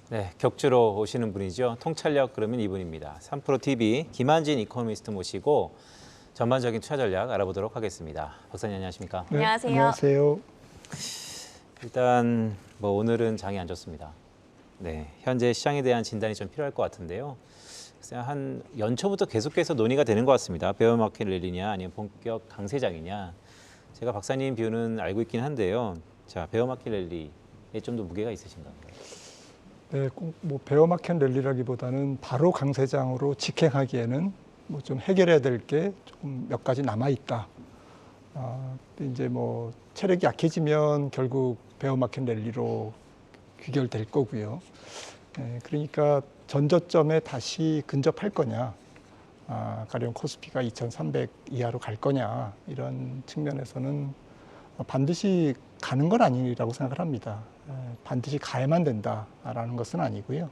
네, 격주로 오시는 분이죠. 통찰력 그러면 이분입니다. 3프로TV 김한진 이코노미스트 모시고 전반적인 투자 전략 알아보도록 하겠습니다. 박사님 안녕하십니까? 네, 안녕하세요. 안녕하세요. 일단 오늘은 장이 안 좋습니다. 네, 현재 시장에 대한 진단이 좀 필요할 것 같은데요. 한 연초부터 계속해서 논의가 되는 것 같습니다. 베어마켓 랠리냐 아니면 본격 강세장이냐. 제가 박사님 뷰는 알고 있긴 한데요. 자, 베어마켓 랠리에 좀 더 무게가 있으신가요? 네, 꼭 뭐 베어마켓 랠리라기보다는 바로 강세장으로 직행하기에는 뭐 좀 해결해야 될 게 조금 몇 가지 남아 있다. 근데 이제 뭐 체력이 약해지면 결국 베어마켓 랠리로 귀결될 거고요. 그러니까 전저점에 다시 근접할 거냐, 가령 코스피가 2,300 이하로 갈 거냐 이런 측면에서는 반드시 가는 건 아니라고 생각을 합니다. 반드시 가야만 된다라는 것은 아니고요.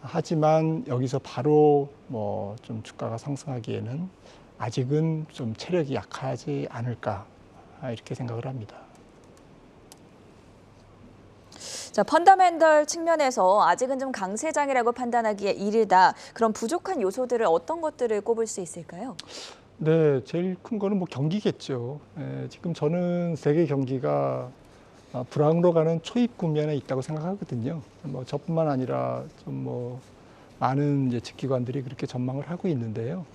하지만 여기서 바로 뭐 좀 주가가 상승하기에는 아직은 좀 체력이 약하지 않을까 이렇게 생각을 합니다. 자, 펀더멘털 측면에서 아직은 좀 강세장이라고 판단하기에 이르다. 그럼 부족한 요소들을 어떤 것들을 꼽을 수 있을까요? 네, 제일 큰 거는 뭐 경기겠죠. 지금 저는 세계 경기가 불황으로 가는 초입 국면에 있다고 생각하거든요. 뭐 저뿐만 아니라 좀 뭐 많은 예측기관들이 그렇게 전망을 하고 있는데요.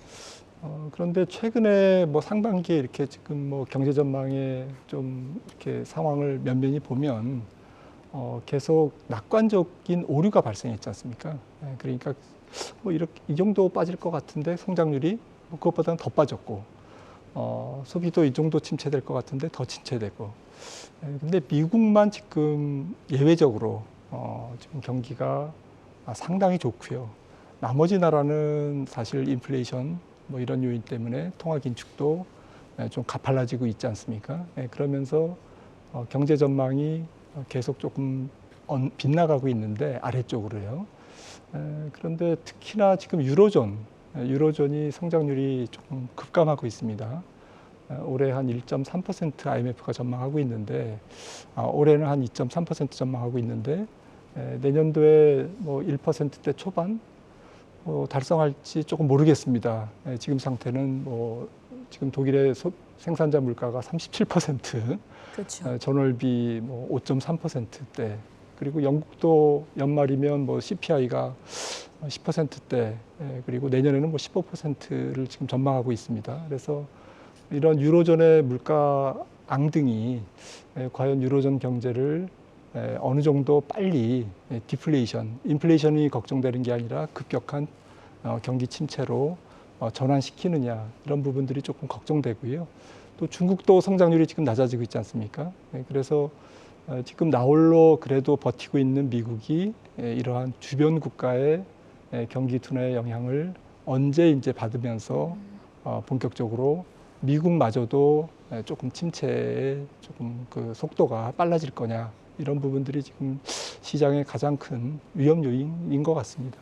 그런데 최근에 뭐 상반기에 이렇게 지금 뭐 경제 전망에 좀 이렇게 상황을 면면히 보면 계속 낙관적인 오류가 발생했지 않습니까? 그러니까 뭐 이렇게 이 정도 빠질 것 같은데 성장률이 뭐 그것보다는 더 빠졌고, 소비도 이 정도 침체될 것 같은데 더 침체되고. 근데 미국만 지금 예외적으로 지금 경기가 상당히 좋고요. 나머지 나라는 사실 인플레이션 뭐 이런 요인 때문에 통화 긴축도 좀 가팔라지고 있지 않습니까? 그러면서 경제 전망이 계속 조금 빗나가고 있는데 아래쪽으로요. 그런데 특히나 지금 유로존이 성장률이 조금 급감하고 있습니다. 올해 한 1.3% IMF가 전망하고 있는데, 올해는 한 2.3% 전망하고 있는데, 내년도에 뭐 1%대 초반 달성할지 조금 모르겠습니다. 지금 상태는 뭐 지금 독일의 생산자 물가가 37%, 그렇죠. 전월비 뭐 5.3%대, 그리고 영국도 연말이면 뭐 CPI가 10%대, 그리고 내년에는 뭐 15%를 지금 전망하고 있습니다. 그래서 이런 유로존의 물가 앙등이 과연 유로존 경제를 어느 정도 빨리 디플레이션, 인플레이션이 걱정되는 게 아니라 급격한 경기 침체로 전환시키느냐, 이런 부분들이 조금 걱정되고요. 또 중국도 성장률이 지금 낮아지고 있지 않습니까? 그래서 지금 나홀로 그래도 버티고 있는 미국이 이러한 주변 국가의 경기 둔화의 영향을 언제 이제 받으면서 본격적으로 미국마저도 조금 침체의 조금 그 속도가 빨라질 거냐, 이런 부분들이 지금 시장의 가장 큰 위험 요인인 것 같습니다.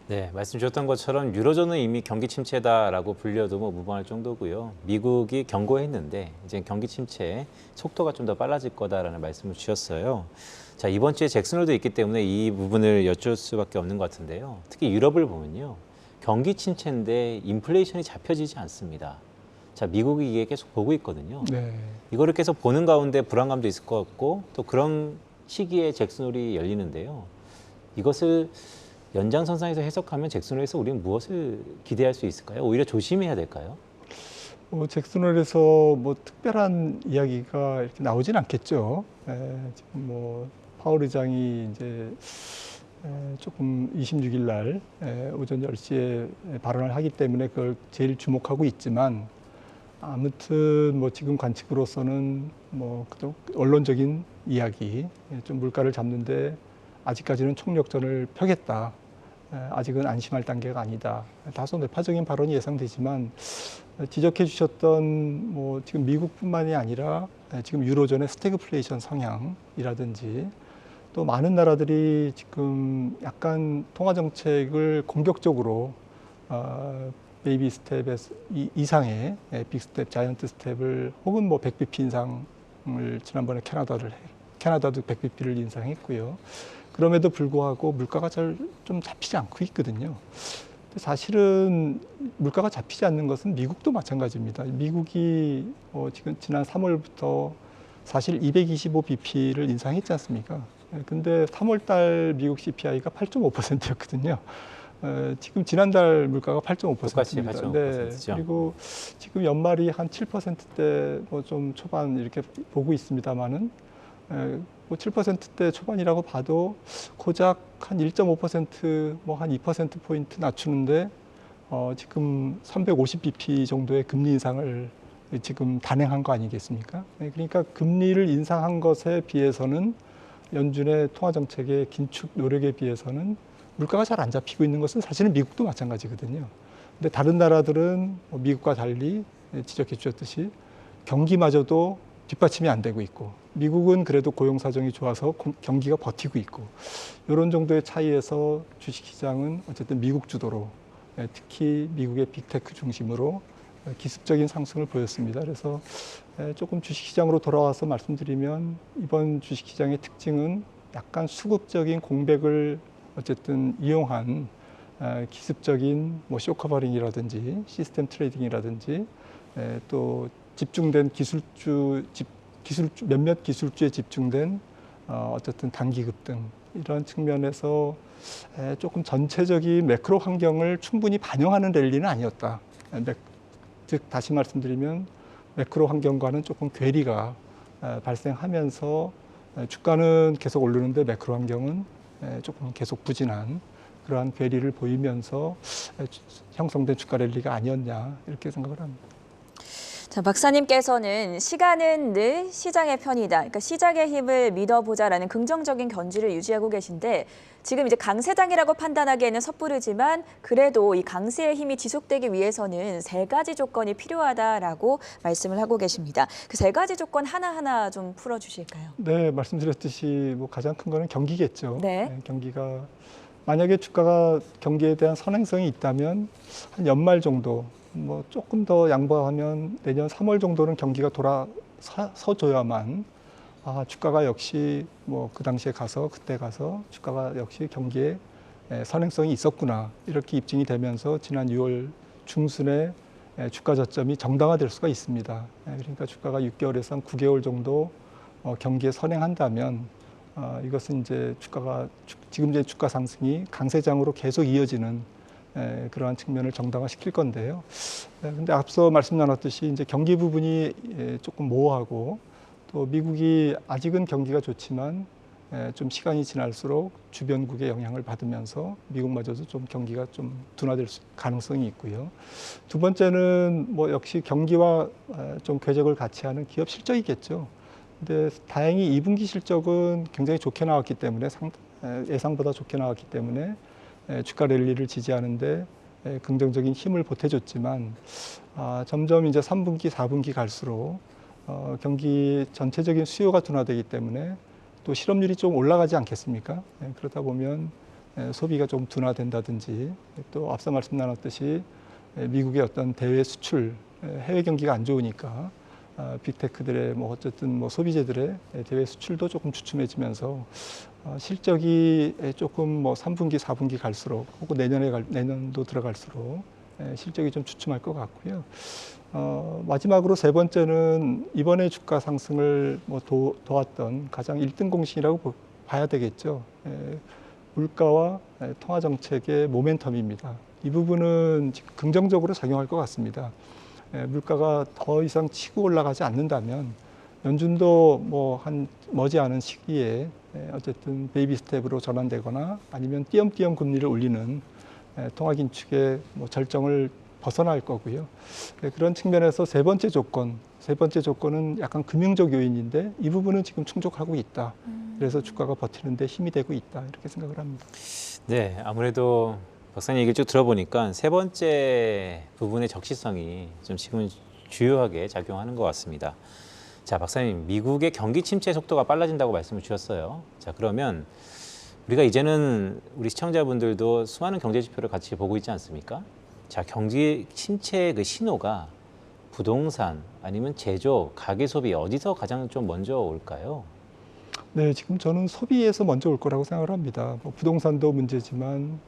네, 말씀 주셨던 것처럼 유로존은 이미 경기 침체다라고 불려도 뭐 무방할 정도고요. 미국이 경고했는데 이제 경기 침체 속도가 좀 더 빨라질 거다라는 말씀을 주셨어요. 자, 이번 주에 잭슨홀도 있기 때문에 이 부분을 여쭐 수밖에 없는 것 같은데요. 특히 유럽을 보면요, 경기 침체인데 인플레이션이 잡혀지지 않습니다. 자, 미국이 이게 계속 보고 있거든요. 네. 이거를 계속 보는 가운데 불안감도 있을 것 같고, 또 그런 시기에 잭슨홀이 열리는데요. 이것을 연장선상에서 해석하면 잭슨홀에서 우리는 무엇을 기대할 수 있을까요? 오히려 조심해야 될까요? 잭슨홀에서 뭐 특별한 이야기가 이렇게 나오진 않겠죠. 지금 뭐 파월 의장이 이제 조금 26일 날 오전 10시에 발언을 하기 때문에 그걸 제일 주목하고 있지만, 아무튼 뭐 지금 관측으로서는 뭐 언론적인 이야기, 좀 물가를 잡는데 아직까지는 총력전을 펴겠다, 아직은 안심할 단계가 아니다, 다소 뇌파적인 발언이 예상되지만, 지적해 주셨던 뭐 지금 미국뿐만이 아니라 지금 유로존의 스태그플레이션 성향이라든지, 또 많은 나라들이 지금 약간 통화 정책을 공격적으로 베이비 스텝 이상의 빅 스텝, 자이언트 스텝을, 혹은 뭐 100bp 인상을 지난번에 캐나다도 100bp를 인상했고요. 그럼에도 불구하고 물가가 잘 좀 잡히지 않고 있거든요. 근데 사실은 물가가 잡히지 않는 것은 미국도 마찬가지입니다. 미국이 지금 지난 3월부터 사실 225bp를 인상했지 않습니까? 근데 3월 달 미국 CPI가 8.5%였거든요. 지금 지난달 물가가 8.5%입니다. 똑같이 8.5%죠. 네. 그리고 지금 연말이 한 7%대 뭐 좀 초반 이렇게 보고 있습니다만은 뭐 7%대 초반이라고 봐도 고작 한 1.5% 뭐 한 2%포인트 낮추는데 지금 350bp 정도의 금리 인상을 지금 단행한 거 아니겠습니까? 그러니까 금리를 인상한 것에 비해서는 연준의 통화정책의 긴축 노력에 비해서는 물가가 잘 안 잡히고 있는 것은 사실은 미국도 마찬가지거든요. 근데 다른 나라들은 미국과 달리 지적해 주셨듯이 경기마저도 뒷받침이 안 되고 있고 미국은 그래도 고용 사정이 좋아서 경기가 버티고 있고 이런 정도의 차이에서 주식시장은 어쨌든 미국 주도로 특히 미국의 빅테크 중심으로 기습적인 상승을 보였습니다. 그래서 조금 주식시장으로 돌아와서 말씀드리면 이번 주식시장의 특징은 약간 수급적인 공백을 어쨌든 이용한 기습적인 뭐 쇼커버링이라든지 시스템 트레이딩이라든지 또 집중된 몇몇 기술주에 집중된 어쨌든 단기 급등 이런 측면에서 조금 전체적인 매크로 환경을 충분히 반영하는 랠리는 아니었다. 즉 다시 말씀드리면 매크로 환경과는 조금 괴리가 발생하면서 주가는 계속 오르는데 매크로 환경은 조금 계속 부진한 그러한 괴리를 보이면서 형성된 주가 랠리가 아니었냐 이렇게 생각을 합니다. 자, 박사님께서는 시간은 늘 시장의 편이다. 그러니까 시장의 힘을 믿어보자라는 긍정적인 견지를 유지하고 계신데 지금 이제 강세장이라고 판단하기에는 섣부르지만 그래도 이 강세의 힘이 지속되기 위해서는 세 가지 조건이 필요하다라고 말씀을 하고 계십니다. 그 세 가지 조건 하나하나 좀 풀어주실까요? 네, 말씀드렸듯이 뭐 가장 큰 거는 경기겠죠. 네. 경기가 만약에 주가가 경기에 대한 선행성이 있다면 한 연말 정도 뭐 조금 더 양보하면 내년 3월 정도는 경기가 돌아서줘야만 주가가 역시 뭐 그 당시에 가서 그때 가서 주가가 역시 경기에 선행성이 있었구나 이렇게 입증이 되면서 지난 6월 중순에 주가 저점이 정당화될 수가 있습니다. 그러니까 주가가 6개월에서 한 9개월 정도 경기에 선행한다면 이것은 이제 주가가 지금 이제 주가 상승이 강세장으로 계속 이어지는 그러한 측면을 정당화시킬 건데요. 근데 앞서 말씀 나눴듯이 이제 경기 부분이 조금 모호하고 또 미국이 아직은 경기가 좋지만 좀 시간이 지날수록 주변국의 영향을 받으면서 미국마저도 좀 경기가 좀 둔화될 가능성이 있고요. 두 번째는 뭐 역시 경기와 좀 궤적을 같이 하는 기업 실적이겠죠. 근데 다행히 2분기 실적은 굉장히 좋게 나왔기 때문에 예상보다 좋게 나왔기 때문에 주가 랠리를 지지하는데 긍정적인 힘을 보태줬지만 점점 이제 3분기, 4분기 갈수록 경기 전체적인 수요가 둔화되기 때문에 또 실업률이 좀 올라가지 않겠습니까? 그러다 보면 소비가 좀 둔화된다든지 또 앞서 말씀 나눴듯이 미국의 어떤 대외 수출, 해외 경기가 안 좋으니까 빅테크들의 뭐 어쨌든 뭐 소비재들의 대외 수출도 조금 주춤해지면서 실적이 조금 뭐 3분기, 4분기 갈수록 혹은 내년도 들어갈수록 실적이 좀 주춤할 것 같고요. 마지막으로 세 번째는 이번에 주가 상승을 뭐 도왔던 가장 1등 공신이라고 봐야 되겠죠. 물가와 통화 정책의 모멘텀입니다. 이 부분은 긍정적으로 작용할 것 같습니다. 물가가 더 이상 치고 올라가지 않는다면 연준도 뭐 한 머지않은 시기에 어쨌든 베이비 스텝으로 전환되거나 아니면 띄엄띄엄 금리를 올리는 통화 긴축의 뭐 절정을 벗어날 거고요. 그런 측면에서 세 번째 조건은 약간 금융적 요인인데 이 부분은 지금 충족하고 있다. 그래서 주가가 버티는 데 힘이 되고 있다. 이렇게 생각을 합니다. 네, 아무래도 박사님 얘기를 쭉 들어보니까 세 번째 부분의 적시성이 좀 지금 주요하게 작용하는 것 같습니다. 자, 박사님, 미국의 경기 침체 속도가 빨라진다고 말씀을 주셨어요. 자, 그러면 우리가 이제는 우리 시청자분들도 수많은 경제 지표를 같이 보고 있지 않습니까? 자, 경기 침체의 그 신호가 부동산 아니면 제조, 가계 소비 어디서 가장 좀 먼저 올까요? 네, 지금 저는 소비에서 먼저 올 거라고 생각을 합니다. 뭐 부동산도 문제지만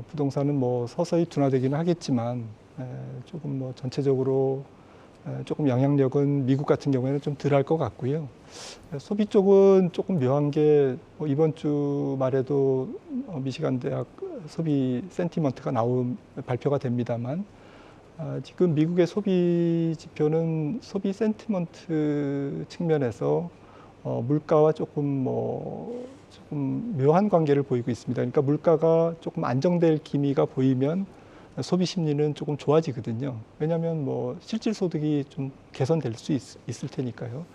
부동산은 뭐 서서히 둔화되기는 하겠지만 조금 뭐 전체적으로 조금 영향력은 미국 같은 경우에는 좀 덜할 것 같고요. 소비 쪽은 조금 묘한 게 뭐 이번 주 말에도 미시간 대학 소비 센티먼트가 발표가 됩니다만 지금 미국의 소비 지표는 소비 센티먼트 측면에서 물가와 조금 묘한 관계를 보이고 있습니다. 그러니까 물가가 조금 안정될 기미가 보이면 소비 심리는 조금 좋아지거든요. 왜냐하면 뭐 실질 소득이 좀 개선될 수 있을 테니까요.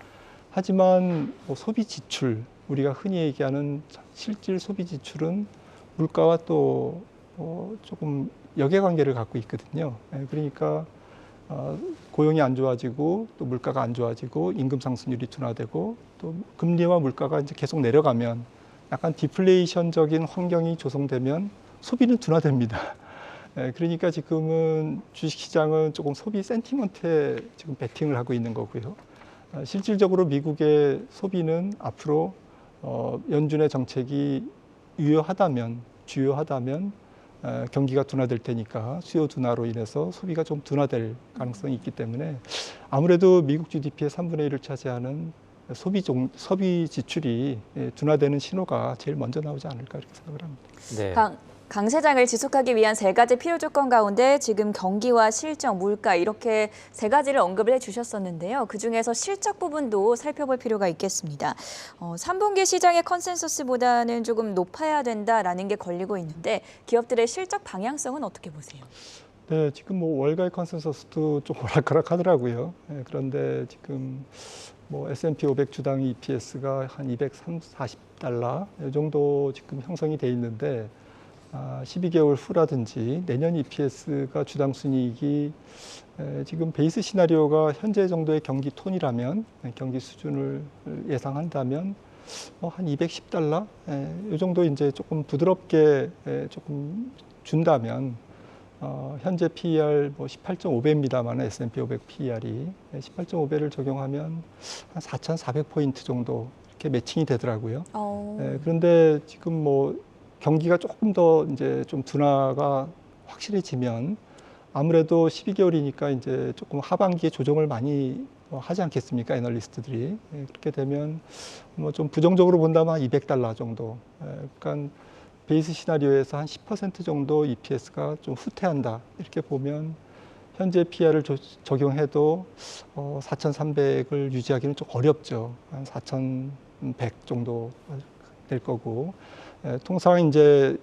하지만 뭐 소비 지출, 우리가 흔히 얘기하는 실질 소비 지출은 물가와 또 조금 역외관계를 갖고 있거든요. 그러니까 고용이 안 좋아지고 또 물가가 안 좋아지고 임금 상승률이 둔화되고 또 금리와 물가가 이제 계속 내려가면 약간 디플레이션적인 환경이 조성되면 소비는 둔화됩니다. 그러니까 지금은 주식시장은 조금 소비 센티먼트에 지금 베팅을 하고 있는 거고요. 실질적으로 미국의 소비는 앞으로 연준의 정책이 주요하다면 경기가 둔화될 테니까 수요 둔화로 인해서 소비가 좀 둔화될 가능성이 있기 때문에 아무래도 미국 GDP의 3분의 1을 차지하는 소비 지출이 둔화되는 신호가 제일 먼저 나오지 않을까 이렇게 생각을 합니다. 네. 강세장을 지속하기 위한 세 가지 필요 조건 가운데 지금 경기와 실적, 물가 이렇게 세 가지를 언급을 해주셨었는데요. 그중에서 실적 부분도 살펴볼 필요가 있겠습니다. 3분기 시장의 컨센서스보다는 조금 높아야 된다라는 게 걸리고 있는데 기업들의 실적 방향성은 어떻게 보세요? 네, 지금 뭐 월가의 컨센서스도 좀 오락가락하더라고요. 그런데 지금 뭐 S&P 500 주당 EPS가 한 240달러 이 정도 지금 형성이 돼 있는데 12개월 후라든지 내년 EPS가 주당 순이익이 지금 베이스 시나리오가 현재 정도의 경기 톤이라면 경기 수준을 예상한다면 한 210달러 이 정도 이제 조금 부드럽게 조금 준다면 현재 PER 뭐 18.5배입니다만 S&P 500 PER이 18.5배를 적용하면 한 4,400포인트 정도 이렇게 매칭이 되더라고요. 그런데 지금 뭐 경기가 조금 더 이제 좀 둔화가 확실해지면 아무래도 12개월이니까 이제 조금 하반기에 조정을 많이 하지 않겠습니까? 애널리스트들이. 그렇게 되면 뭐 좀 부정적으로 본다면 한 200달러 정도. 그러니까 베이스 시나리오에서 한 10% 정도 EPS가 좀 후퇴한다. 이렇게 보면 현재 PR을 적용해도 4,300을 유지하기는 좀 어렵죠. 한 4,100 정도 될 거고. 통상 이제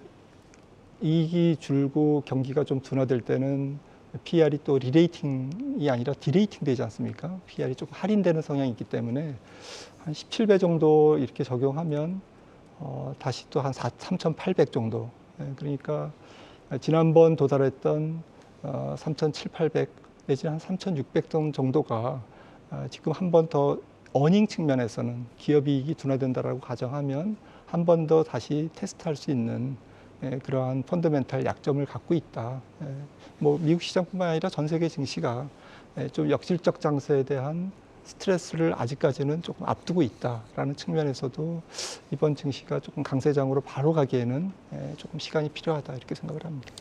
이익이 줄고 경기가 좀 둔화될 때는 PR이 또 리레이팅이 아니라 디레이팅 되지 않습니까? PR이 조금 할인되는 성향이 있기 때문에 한 17배 정도 이렇게 적용하면 다시 또 한 3,800 정도. 그러니까 지난번 도달했던 3,700, 800 내지는 한 3,600 정도가 지금 한 번 더 어닝 측면에서는 기업이익이 둔화된다라고 가정하면 한 번 더 다시 테스트할 수 있는 그러한 펀더멘탈 약점을 갖고 있다. 뭐 미국 시장뿐만 아니라 전 세계 증시가 좀 역질적 장세에 대한 스트레스를 아직까지는 조금 앞두고 있다라는 측면에서도 이번 증시가 조금 강세장으로 바로 가기에는 조금 시간이 필요하다 이렇게 생각을 합니다.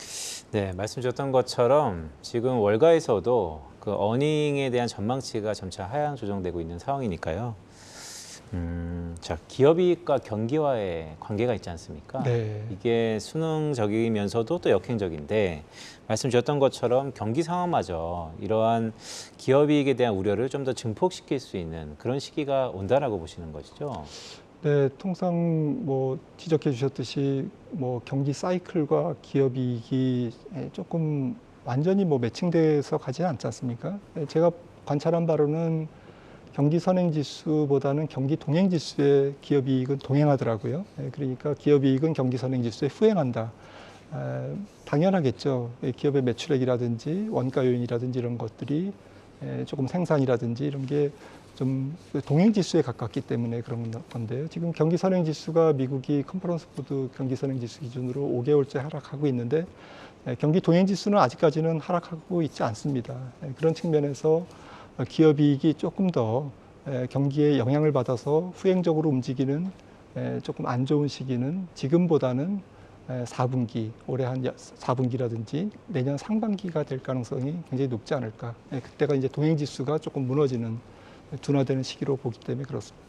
네, 말씀 주셨던 것처럼 지금 월가에서도 그 어닝에 대한 전망치가 점차 하향 조정되고 있는 상황이니까요. 자, 기업이익과 경기와의 관계가 있지 않습니까? 네. 이게 수능적이면서도 또 역행적인데 말씀 주셨던 것처럼 경기 상황마저 이러한 기업이익에 대한 우려를 좀 더 증폭시킬 수 있는 그런 시기가 온다라고 보시는 것이죠? 네, 통상 뭐 지적해 주셨듯이 뭐 경기 사이클과 기업이익이 조금 완전히 뭐 매칭돼서 가지는 않지 않습니까? 제가 관찰한 바로는 경기 선행지수보다는 경기 동행지수의 기업이익은 동행하더라고요. 그러니까 기업이익은 경기 선행지수에 후행한다. 당연하겠죠. 기업의 매출액이라든지 원가 요인이라든지 이런 것들이 조금 생산이라든지 이런 게 좀 동행지수에 가깝기 때문에 그런 건데요. 지금 경기 선행지수가 미국이 컨퍼런스 보드 경기 선행지수 기준으로 5개월째 하락하고 있는데 경기 동행지수는 아직까지는 하락하고 있지 않습니다. 그런 측면에서 기업이익이 조금 더 경기에 영향을 받아서 후행적으로 움직이는 조금 안 좋은 시기는 지금보다는 4분기, 올해 한 4분기라든지 내년 상반기가 될 가능성이 굉장히 높지 않을까. 그때가 이제 동행지수가 조금 무너지는, 둔화되는 시기로 보기 때문에 그렇습니다.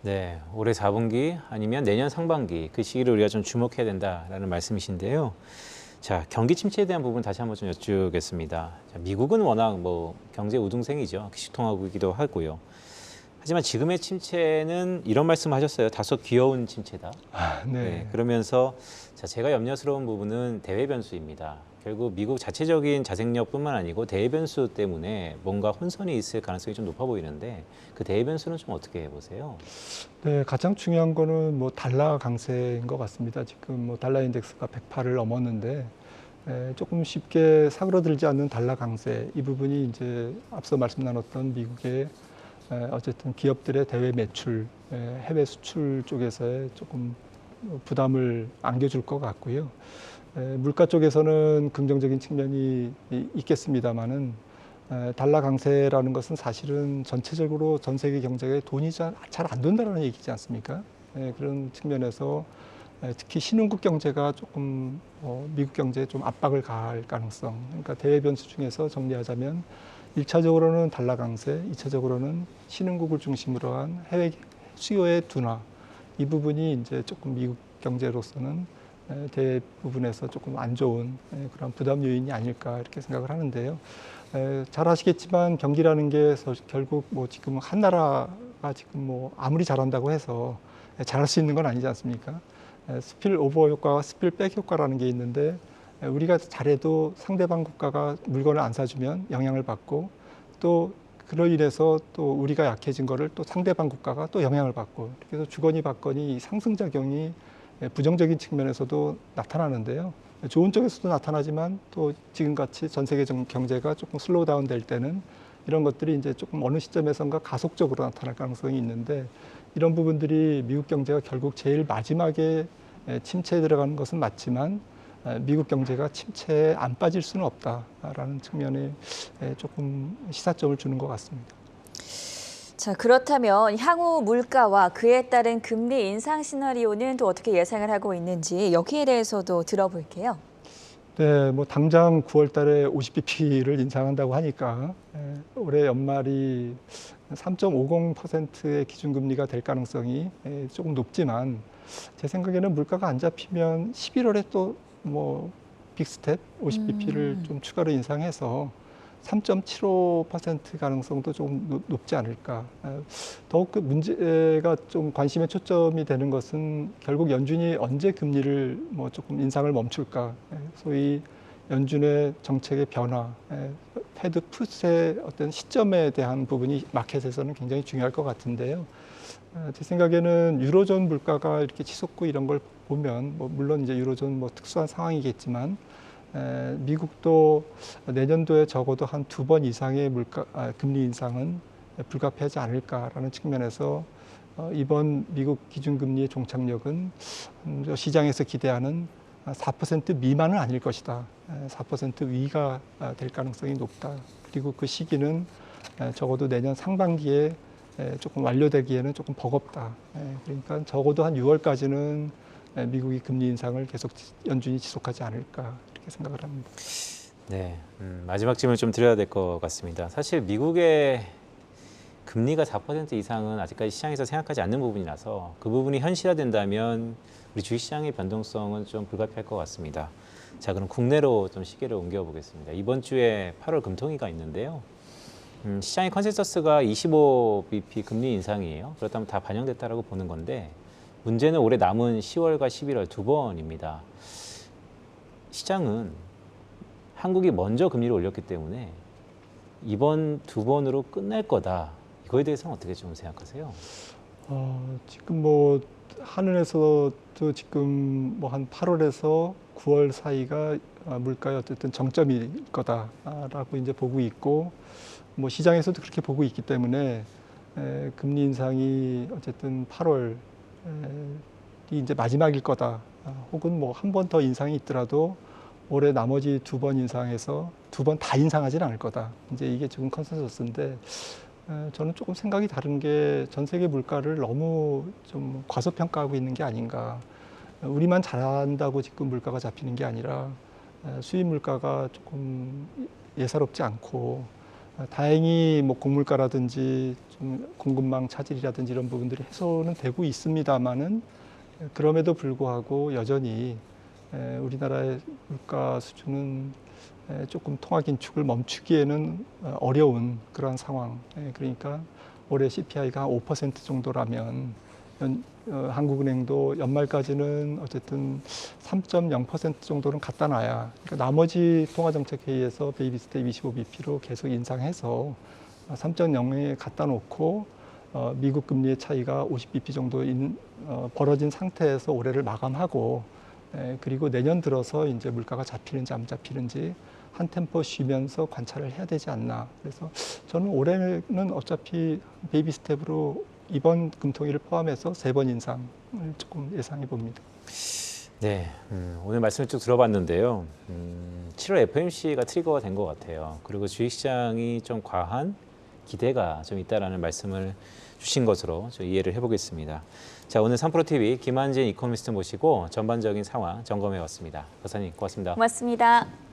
네, 올해 4분기 아니면 내년 상반기 그 시기를 우리가 좀 주목해야 된다라는 말씀이신데요. 자, 경기 침체에 대한 부분 다시 한번 좀 여쭙겠습니다. 자, 미국은 워낙 뭐 경제 우등생이죠. 기축통화국이기도 하고요. 하지만 지금의 침체는 이런 말씀하셨어요. 다소 귀여운 침체다. 네, 그러면서 자, 제가 염려스러운 부분은 대외 변수입니다. 결국 미국 자체적인 자생력뿐만 아니고 대외 변수 때문에 뭔가 혼선이 있을 가능성이 좀 높아 보이는데 그 대외 변수는 좀 어떻게 보세요? 네, 가장 중요한 거는 뭐 달러 강세인 것 같습니다. 지금 뭐 달러 인덱스가 108을 넘었는데 조금 쉽게 사그러들지 않는 달러 강세, 이 부분이 이제 앞서 말씀 나눴던 미국의 어쨌든 기업들의 대외 매출, 해외 수출 쪽에서의 조금 부담을 안겨줄 것 같고요. 물가 쪽에서는 긍정적인 측면이 있겠습니다만은 달러 강세라는 것은 사실은 전체적으로 전 세계 경제에 돈이 잘 안 돈다는 얘기지 않습니까? 그런 측면에서 특히 신흥국 경제가 조금 미국 경제에 좀 압박을 가할 가능성. 그러니까 대외 변수 중에서 정리하자면 1차적으로는 달러 강세, 2차적으로는 신흥국을 중심으로 한 해외 수요의 둔화. 이 부분이 이제 조금 미국 경제로서는 대부분에서 조금 안 좋은 그런 부담 요인이 아닐까 이렇게 생각을 하는데요. 잘 아시겠지만 경기라는 게 결국 뭐 지금 한 나라가 지금 뭐 아무리 잘한다고 해서 잘할 수 있는 건 아니지 않습니까? 스필 오버 효과와 스필 백 효과라는 게 있는데 우리가 잘해도 상대방 국가가 물건을 안 사주면 영향을 받고 또 그로 인해서 또 우리가 약해진 거를 또 상대방 국가가 또 영향을 받고 그래서 주거니 받거니 상승작용이 부정적인 측면에서도 나타나는데요. 좋은 쪽에서도 나타나지만 또 지금같이 전 세계 경제가 조금 슬로우 다운 될 때는 이런 것들이 이제 조금 어느 시점에선가 가속적으로 나타날 가능성이 있는데 이런 부분들이 미국 경제가 결국 제일 마지막에 침체에 들어가는 것은 맞지만 미국 경제가 침체에 안 빠질 수는 없다라는 측면에 조금 시사점을 주는 것 같습니다. 자, 그렇다면 향후 물가와 그에 따른 금리 인상 시나리오는 또 어떻게 예상을 하고 있는지 여기에 대해서도 들어볼게요. 네, 뭐 당장 9월 달에 50bp를 인상한다고 하니까 올해 연말이 3.50%의 기준금리가 될 가능성이 조금 높지만 제 생각에는 물가가 안 잡히면 11월에 또 뭐 빅스텝 50bp를 좀 추가로 인상해서 3.75% 가능성도 좀 높지 않을까. 더욱 그 문제가 좀 관심의 초점이 되는 것은 결국 연준이 언제 금리를 뭐 조금 인상을 멈출까. 소위 연준의 정책의 변화, 패드 풋의 어떤 시점에 대한 부분이 마켓에서는 굉장히 중요할 것 같은데요. 제 생각에는 유로존 물가가 이렇게 치솟고 이런 걸 보면 뭐 물론 이제 유로존 뭐 특수한 상황이겠지만 미국도 내년도에 적어도 한 2번 이상의 금리 인상은 불가피하지 않을까라는 측면에서 이번 미국 기준금리의 종착역은 시장에서 기대하는 4% 미만은 아닐 것이다. 4% 위가 될 가능성이 높다. 그리고 그 시기는 적어도 내년 상반기에 조금 완료되기에는 조금 버겁다. 그러니까 적어도 한 6월까지는 미국이 금리 인상을 계속 연준이 지속하지 않을까 이렇게 생각을 합니다. 네, 마지막 질문 좀 드려야 될 것 같습니다. 사실 미국의 금리가 4% 이상은 아직까지 시장에서 생각하지 않는 부분이라서 그 부분이 현실화된다면 우리 주식시장의 변동성은 좀 불가피할 것 같습니다. 자, 그럼 국내로 좀 시계를 옮겨보겠습니다. 이번 주에 8월 금통위가 있는데요. 시장의 컨센서스가 25bp 금리 인상이에요. 그렇다면 다 반영됐다라고 보는 건데 문제는 올해 남은 10월과 11월 두 번입니다. 시장은 한국이 먼저 금리를 올렸기 때문에 이번 두 번으로 끝날 거다. 이거에 대해서는 어떻게 좀 생각하세요? 지금 뭐 한은에서도 지금 뭐 한 8월에서 9월 사이가 물가의 어쨌든 정점일 거다라고 이제 보고 있고 뭐 시장에서도 그렇게 보고 있기 때문에 금리 인상이 어쨌든 8월이 이제 마지막일 거다. 혹은 뭐 한 번 더 인상이 있더라도 올해 나머지 2번 인상해서 2번 다 인상하지는 않을 거다. 이제 이게 지금 컨센서스인데 저는 조금 생각이 다른 게 전 세계 물가를 너무 좀 과소평가하고 있는 게 아닌가. 우리만 잘한다고 지금 물가가 잡히는 게 아니라 수입 물가가 조금 예사롭지 않고 다행히 뭐 곡물가라든지 좀 공급망 차질이라든지 이런 부분들이 해소는 되고 있습니다만은 그럼에도 불구하고 여전히 우리나라의 물가 수준은 조금 통화 긴축을 멈추기에는 어려운 그러한 상황. 그러니까 올해 CPI가 5% 정도라면 한국은행도 연말까지는 어쨌든 3.0% 정도는 갖다 놔야, 그러니까 나머지 통화정책회의에서 베이비스텝 25bp로 계속 인상해서 3.0에 갖다 놓고 미국 금리의 차이가 50bp 정도 벌어진 상태에서 올해를 마감하고, 그리고 내년 들어서 이제 물가가 잡히는지 안 잡히는지 한 템포 쉬면서 관찰을 해야 되지 않나. 그래서 저는 올해는 어차피 베이비 스텝으로 이번 금통위를 포함해서 3번 인상을 조금 예상해 봅니다. 네, 오늘 말씀을 쭉 들어봤는데요. 7월 FOMC가 트리거가 된 것 같아요. 그리고 주식시장이 좀 과한 기대가 좀 있다라는 말씀을 주신 것으로 저 이해를 해보겠습니다. 자, 오늘 3프로TV 김한진 이코노미스트 모시고 전반적인 상황 점검해 왔습니다. 박사님 고맙습니다. 고맙습니다.